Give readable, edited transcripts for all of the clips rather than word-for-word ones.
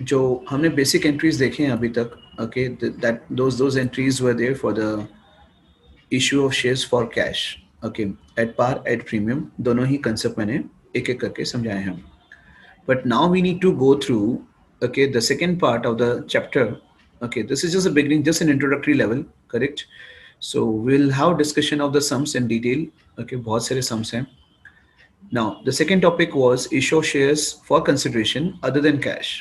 जो हमने basic entries देखे हैं अभी तक, okay, that those entries were there for the issue of shares for cash, okay, at par at premium, दोनों ही कंसेप्ट मैंने एक एक करके समझाए हैं. But now we need to go through, okay, the second part of the chapter. Okay, this is just a beginning, just an introductory level, correct? So we'll have discussion of the sums in detail. Okay, बहुत सारे sums हैं. Now the second topic was issue shares for consideration other than cash.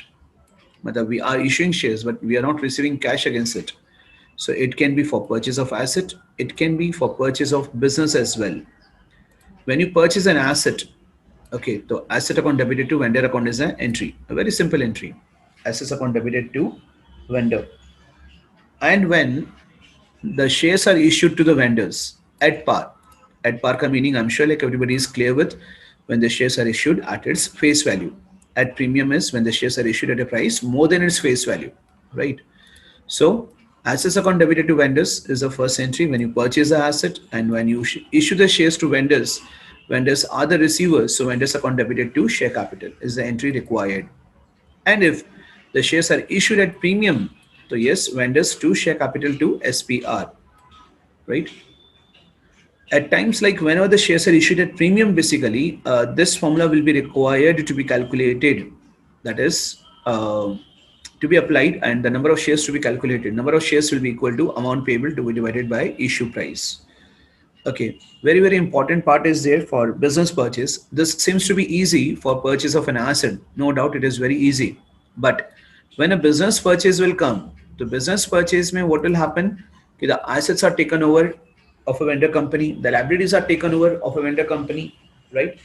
मतलब we are issuing shares but we are not receiving cash against it. So it can be for purchase of asset, it can be for purchase of business as well. When you purchase an asset, okay, so asset account debited to vendor account is an entry, a very simple entry. Assets account debited to vendor. And when the shares are issued to the vendors at par ka meaning I'm sure like everybody is clear with, when the shares are issued at its face value. At premium is when the shares are issued at a price more than its face value, right? So assets account debited to vendors is the first entry when you purchase the asset, and when you issue the shares to vendors, vendors are the receivers, so vendors account debited to share capital is the entry required. And if the shares are issued at premium, so yes, vendors to share capital to SPR, right? At times like whenever the shares are issued at premium, basically this formula will be required to be calculated, that is to be applied, and the number of shares to be calculated. Number of shares will be equal to amount payable to be divided by issue price. Okay, very important part is there for business purchase. This seems to be easy for purchase of an asset, no doubt it is very easy. But when a business purchase will come, the business purchase may what will happen, the assets are taken over of a vendor company, the liabilities are taken over of a vendor company, right?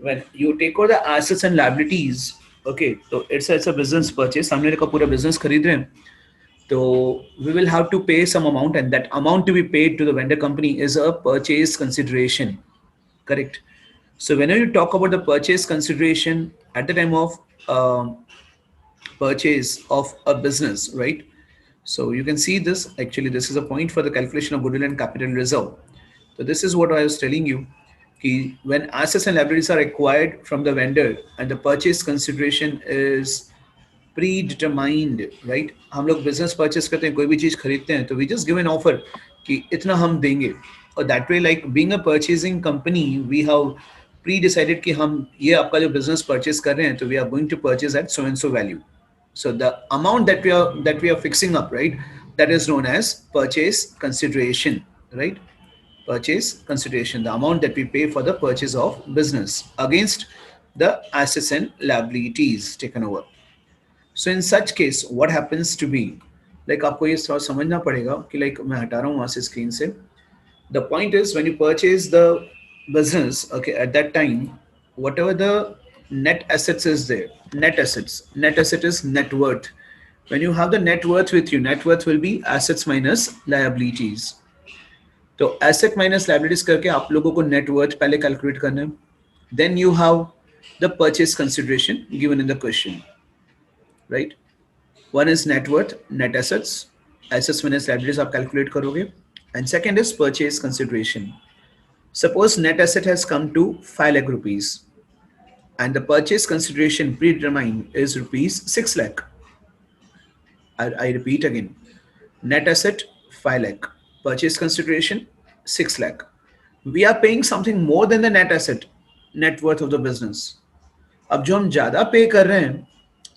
When you take over the assets and liabilities, okay, so it's a business purchase, हमने का पूरा business खरीद रहे हैं, so we will have to pay some amount, and that amount to be paid to the vendor company is a purchase consideration, correct? So whenever you talk about the purchase consideration at the time of purchase of a business, right? So you can see this, actually this is a point for the calculation of goodwill and capital reserve. So this is what I was telling you, when assets and liabilities are acquired from the vendor and the purchase consideration is predetermined, right? हम लोग business purchase करते हैं, कोई भी चीज खरीदते हैं, तो we just give an offer कि इतना हम देंगे, और that way like being a purchasing company we have pre-decided कि हम ये आपका जो business purchase कर रहे हैं, तो we are going to purchase at so and so value. So the amount that we are fixing up, right, that is known as purchase consideration, right? Purchase consideration, the amount that we pay for the purchase of business against the assets and liabilities taken over. So in such case, what happens to be, like आपको ये थोड़ा समझना पड़ेगा कि like मैं हटा रहा हूँ वहाँ से screen से. The point is when you purchase the business, okay, at that time, whatever the net assets is there, net asset is net worth. When you have the net worth with you, net worth will be assets minus liabilities. तो asset minus liabilities करके आप लोगों को net worth पहले calculate करना है. Then you have the purchase consideration given in the question, right? One is net worth, net assets, assets minus liabilities आप calculate करोगे, and second is purchase consideration. Suppose net asset has come to 5 lakh rupees and the purchase consideration predetermined is rupees 6 lakh. I repeat again, net asset 5 lakh, purchase consideration 6 lakh. We are paying something more than the net asset, net worth of the business. अब जो हम ज़्यादा पे कर रहे हैं,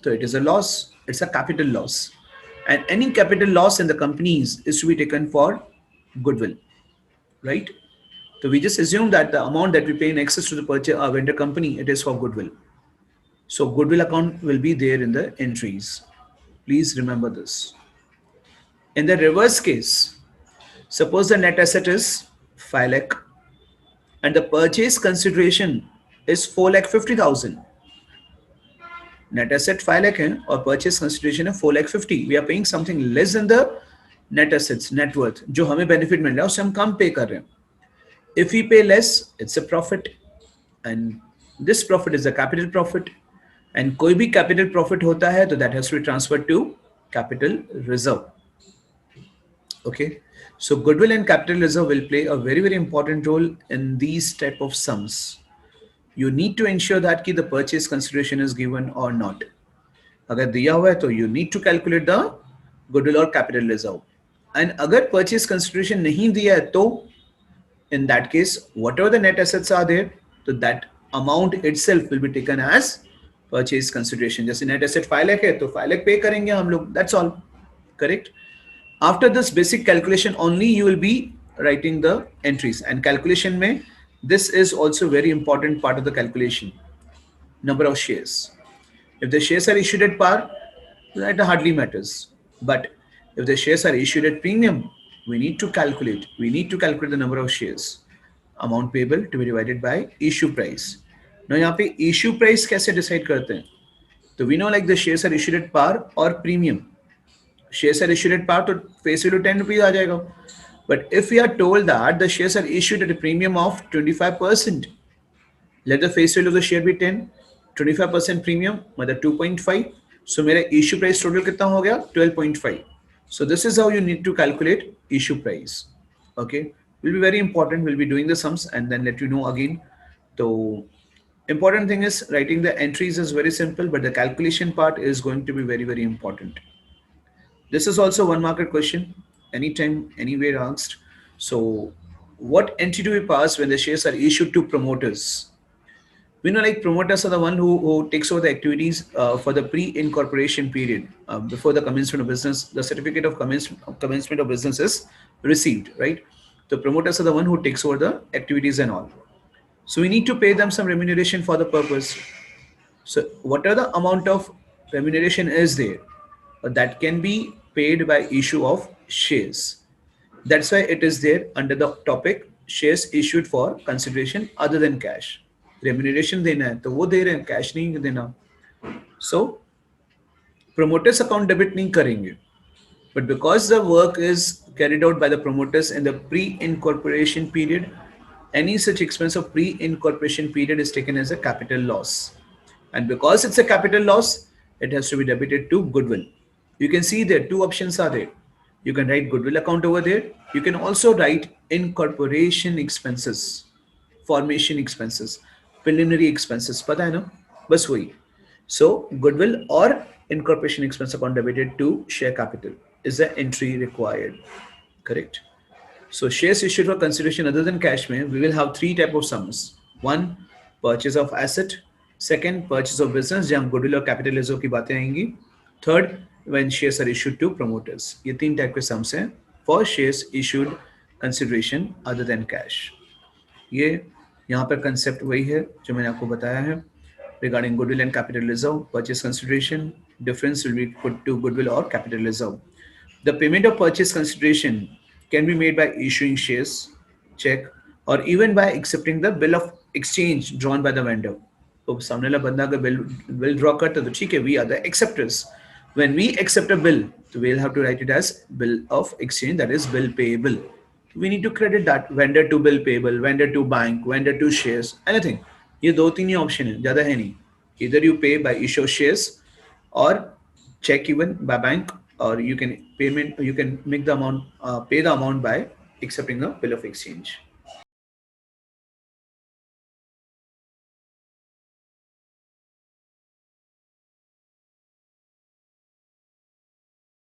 तो it is a loss, it's a capital loss, and any capital loss in the companies is to be taken for goodwill, right? So we just assume that the amount that we pay in excess to the purchase vendor company, it is for goodwill. So goodwill account will be there in the entries. Please remember this. In the reverse case, suppose the net asset is 5 lakh and the purchase consideration is 4 lakh 50,000. Net asset 5 lakh है और purchase consideration है 4 lakh 50. We are paying something less than the net assets, net worth. जो हमें benefit मिल रहा है उससे हम कम pay कर रहे हैं. If we pay less, it's a profit, and this profit is a capital profit. And कोई भी capital profit होता है तो that has to be transferred to capital reserve. Okay, so goodwill and capital reserve will play a very important role in these type of sums. You need to ensure that the purchase consideration is given or not. अगर दिया हुआ है तो you need to calculate the goodwill or capital reserve. And अगर purchase consideration नहीं दिया है तो in that case whatever the net assets are there, so that amount itself will be taken as purchase consideration. जैसे net asset 5 lakh है तो 5 lakh pay करेंगे हम लोग, that's all. Correct. After this basic calculation only you will be writing the entries, and calculation में this is also very important part of the calculation. Number of shares. If the shares are issued at par, that hardly matters. But if the shares are issued at premium, we need to calculate. We need to calculate the number of shares. Amount payable to be divided by issue price. Now यहाँ पे issue price कैसे decide करते हैं? तो we know like the shares are issued at par or premium. Shares are issued at par तो face value 10 rupees आ जाएगा. But if we are told that the shares are issued at a premium of 25%, let the face value of the share be 10, 25% premium मतलब 2.5. So मेरा issue price total कितना हो गया? 12.5. So this is how you need to calculate issue price. Okay, will be very important. We'll be doing the sums and then let you know again. So important thing is writing the entries is very simple, but the calculation part is going to be very, very important. This is also one market question, anytime, anywhere asked. So what entry do we pass when the shares are issued to promoters? We know like promoters are the one who takes over the activities for the pre-incorporation period. Before the commencement of business, the certificate of commencement of business is received, right? The promoters are the one who takes over the activities and all. So we need to pay them some remuneration for the purpose. So whatever the amount of remuneration is there, that can be paid by issue of shares. That's why it is there under the topic shares issued for consideration other than cash. Remuneration देना है तो वो दे रहे हैं, cash नहीं देना. So promoters account debit नहीं करेंगे. But because the work is carried out by the promoters in the pre-incorporation period, any such expense of pre-incorporation period is taken as a capital loss. And because it's a capital loss, it has to be debited to goodwill. You can see there two options are there. You can write goodwill account over there. You can also write incorporation expenses, formation expenses, preliminary expenses. पता है ना? बस वही. So goodwill or incorporation expense account debited to share capital is the entry required. Correct. So shares issued for consideration other than cash में we will have three type of sums. One, purchase of asset. Second, purchase of business जहाँ goodwill और capital reserve की बातें आएंगी. Third, when shares are issued to promoters. ये तीन type के sums हैं for shares issued consideration other than cash. ये यहाँ पर concept वही है जो मैंने आपको बताया है. Regarding goodwill and capital reserve, purchase consideration, difference will be put to goodwill or capital reserve. The payment of purchase consideration can be made by issuing shares, check, or even by accepting the bill of exchange drawn by the vendor. तो सामने वाला बंदा अगर bill draw करता है तो ठीक है, we are the acceptors. When we accept a bill, so we'll have to write it as bill of exchange, that is bill payable. We need to credit that vendor to bill payable, vendor to bank, vendor to shares, anything. ये दो तीन ही option है, ज्यादा है नहीं. Either you pay by issue of shares or check even by bank, or you can make the amount, pay the amount by accepting the bill of exchange.